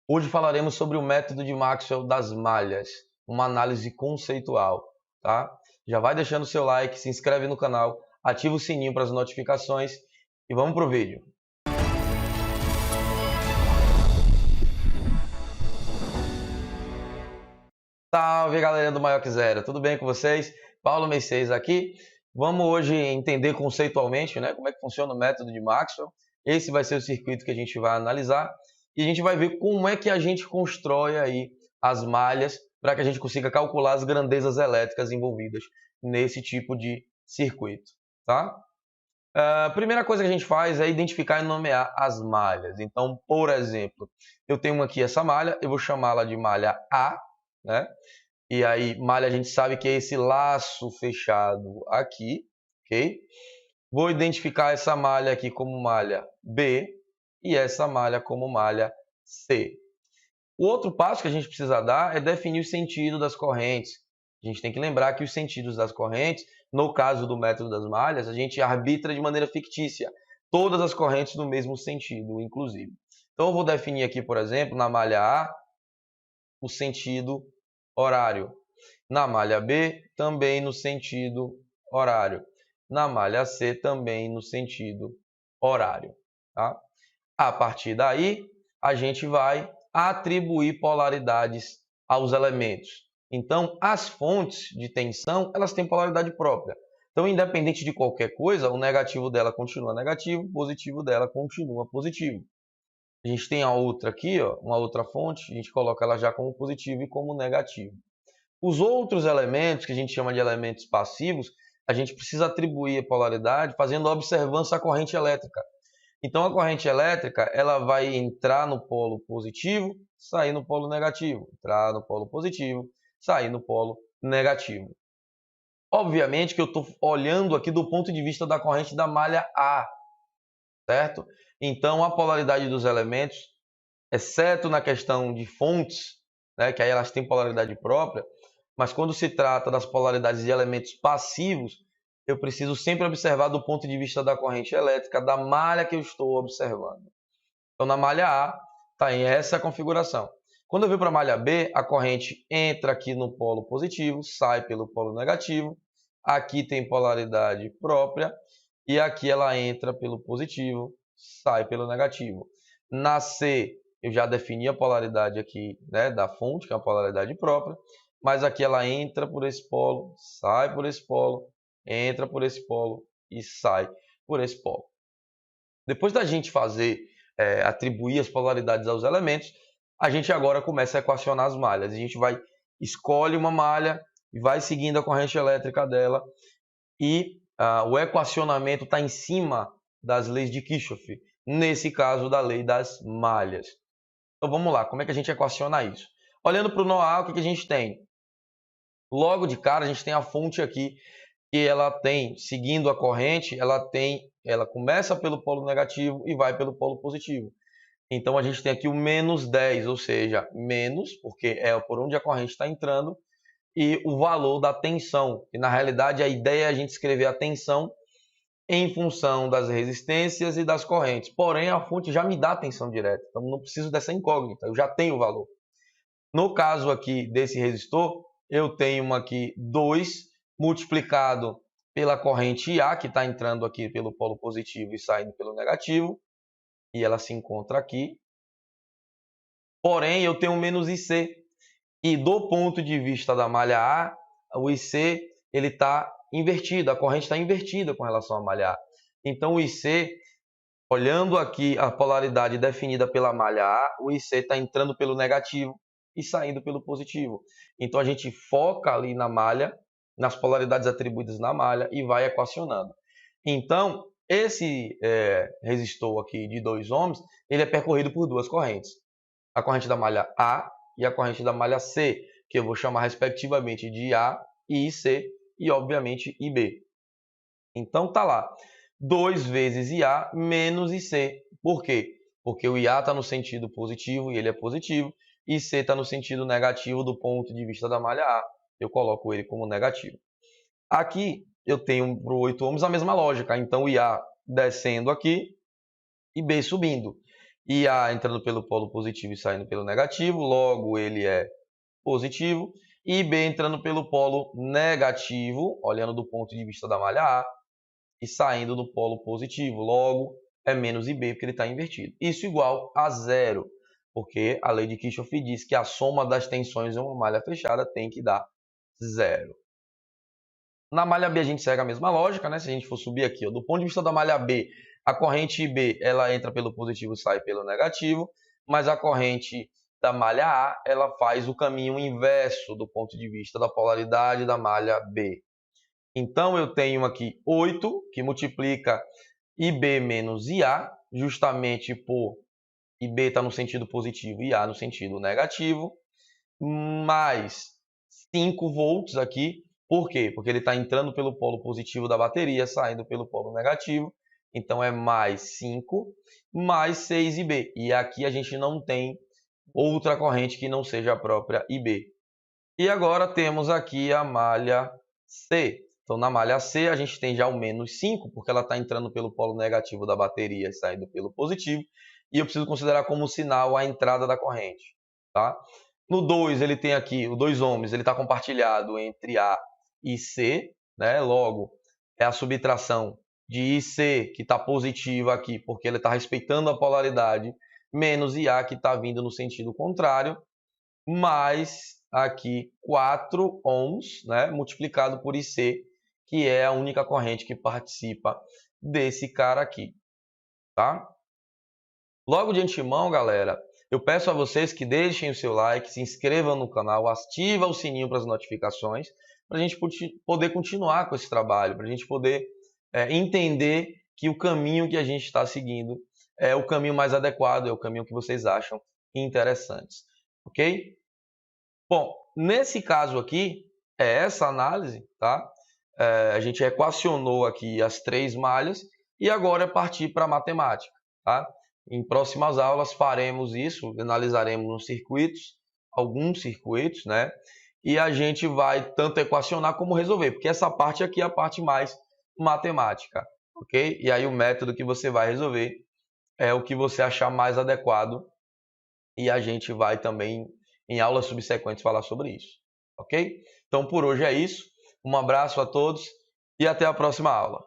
Hoje falaremos sobre o método de Maxwell das malhas, uma análise conceitual, tá? Já vai deixando o seu like, se inscreve no canal, ativa o sininho para as notificações e vamos pro vídeo. Salve galera do Maior que Zero, tudo bem com vocês? Paulo Messias aqui. Vamos hoje entender conceitualmente, né, como é que funciona o método de Maxwell. Esse vai ser o circuito que a gente vai analisar e a gente vai ver como é que a gente constrói aí as malhas para que a gente consiga calcular as grandezas elétricas envolvidas nesse tipo de circuito, tá? A primeira coisa que a gente faz é identificar e nomear as malhas. Então, por exemplo, eu tenho aqui essa malha, eu vou chamá-la de malha A, né? E aí, malha a gente sabe que é esse laço fechado aqui, ok? Vou identificar essa malha aqui como malha B e essa malha como malha C. O outro passo que a gente precisa dar é definir o sentido das correntes. A gente tem que lembrar que os sentidos das correntes, no caso do método das malhas, a gente arbitra de maneira fictícia. Todas as correntes no mesmo sentido, inclusive. Então, eu vou definir aqui, por exemplo, na malha A, o sentido horário. Na malha B, também no sentido horário. Na malha C, também no sentido horário. Tá? A partir daí, a gente vai atribuir polaridades aos elementos. Então, as fontes de tensão, elas têm polaridade própria. Então, independente de qualquer coisa, o negativo dela continua negativo, o positivo dela continua positivo. A gente tem a outra aqui, ó, uma outra fonte, a gente coloca ela já como positivo e como negativo. Os outros elementos, que a gente chama de elementos passivos, a gente precisa atribuir a polaridade fazendo observância à corrente elétrica. Então, a corrente elétrica ela vai entrar no polo positivo, sair no polo negativo. Entrar no polo positivo, sair no polo negativo. Obviamente que eu estou olhando aqui do ponto de vista da corrente da malha A, certo? Então, a polaridade dos elementos, exceto na questão de fontes, né, que aí elas têm polaridade própria, mas quando se trata das polaridades de elementos passivos, eu preciso sempre observar do ponto de vista da corrente elétrica da malha que eu estou observando. Então, na malha A, está em essa configuração. Quando eu venho para a malha B, a corrente entra aqui no polo positivo, sai pelo polo negativo. Aqui tem polaridade própria e aqui ela entra pelo positivo, sai pelo negativo. Na C, eu já defini a polaridade aqui, né, da fonte, que é a polaridade própria, mas aqui ela entra por esse polo, sai por esse polo, entra por esse polo e sai por esse polo. Depois da gente atribuir as polaridades aos elementos, a gente agora começa a equacionar as malhas. A gente escolhe uma malha e vai seguindo a corrente elétrica dela e o equacionamento está em cima das leis de Kirchhoff, nesse caso da lei das malhas. Então vamos lá, como é que a gente equaciona isso? Olhando para o nó-A, o que a gente tem? Logo de cara a gente tem a fonte aqui, que ela tem, seguindo a corrente, ela começa pelo polo negativo e vai pelo polo positivo. Então a gente tem aqui o menos 10, ou seja, menos, porque é por onde a corrente está entrando, e o valor da tensão. E na realidade a ideia é a gente escrever a tensão em função das resistências e das correntes. Porém, a fonte já me dá a tensão direta, então não preciso dessa incógnita, eu já tenho o valor. No caso aqui desse resistor, eu tenho aqui 2 multiplicado pela corrente IA, que está entrando aqui pelo polo positivo e saindo pelo negativo, e ela se encontra aqui. Porém, eu tenho menos IC, e do ponto de vista da malha A, o IC está invertido, a corrente está invertida com relação à malha A. Então, o IC, olhando aqui a polaridade definida pela malha A, o IC está entrando pelo negativo e saindo pelo positivo. Então, a gente foca ali na malha, nas polaridades atribuídas na malha e vai equacionando. Então, esse resistor aqui de 2 ohms, ele é percorrido por 2 correntes. A corrente da malha A e a corrente da malha C, que eu vou chamar respectivamente de A e IC e, obviamente, IB. Então, tá lá. 2 vezes IA menos IC. Por quê? Porque o IA está no sentido positivo e ele é positivo, e C está no sentido negativo do ponto de vista da malha A. Eu coloco ele como negativo. Aqui eu tenho para o 8 ohms a mesma lógica. Então, o IA descendo aqui e B subindo. IA entrando pelo polo positivo e saindo pelo negativo, logo ele é positivo. E B entrando pelo polo negativo, olhando do ponto de vista da malha A, e saindo do polo positivo, logo é menos IB porque ele está invertido. Isso igual a zero, porque a lei de Kirchhoff diz que a soma das tensões em uma malha fechada tem que dar zero. Na malha B a gente segue a mesma lógica, né? Se a gente for subir aqui, ó, do ponto de vista da malha B, a corrente IB ela entra pelo positivo e sai pelo negativo, mas a corrente da malha A ela faz o caminho inverso do ponto de vista da polaridade da malha B. Então eu tenho aqui 8, que multiplica IB menos IA, justamente por IB está no sentido positivo e IA no sentido negativo, mais 5 volts aqui. Por quê? Porque ele está entrando pelo polo positivo da bateria, saindo pelo polo negativo. Então é mais 5, mais 6 IB. E aqui a gente não tem outra corrente que não seja a própria IB. E agora temos aqui a malha C. Então na malha C a gente tem já o menos 5, porque ela está entrando pelo polo negativo da bateria e saindo pelo positivo. E eu preciso considerar como sinal a entrada da corrente. Tá? No 2 ele tem aqui o 2 ohms, ele está compartilhado entre A e C, né? Logo é a subtração de IC que está positiva aqui, porque ele está respeitando a polaridade, menos IA que está vindo no sentido contrário, mais aqui 4 ohms, né? Multiplicado por IC, que é a única corrente que participa desse cara aqui, tá? Logo de antemão, galera, eu peço a vocês que deixem o seu like, se inscrevam no canal, ativa o sininho para as notificações, para a gente poder continuar com esse trabalho, para a gente poder entender que o caminho que a gente está seguindo é o caminho mais adequado, é o caminho que vocês acham interessantes, ok? Bom, nesse caso aqui, é essa análise, tá? A gente equacionou aqui as 3 malhas e agora é partir para a matemática, tá? Em próximas aulas faremos isso, analisaremos nos circuitos, alguns circuitos, né? E a gente vai tanto equacionar como resolver, porque essa parte aqui é a parte mais matemática, ok? E aí o método que você vai resolver é o que você achar mais adequado e a gente vai também, em aulas subsequentes, falar sobre isso, ok? Então por hoje é isso, um abraço a todos e até a próxima aula.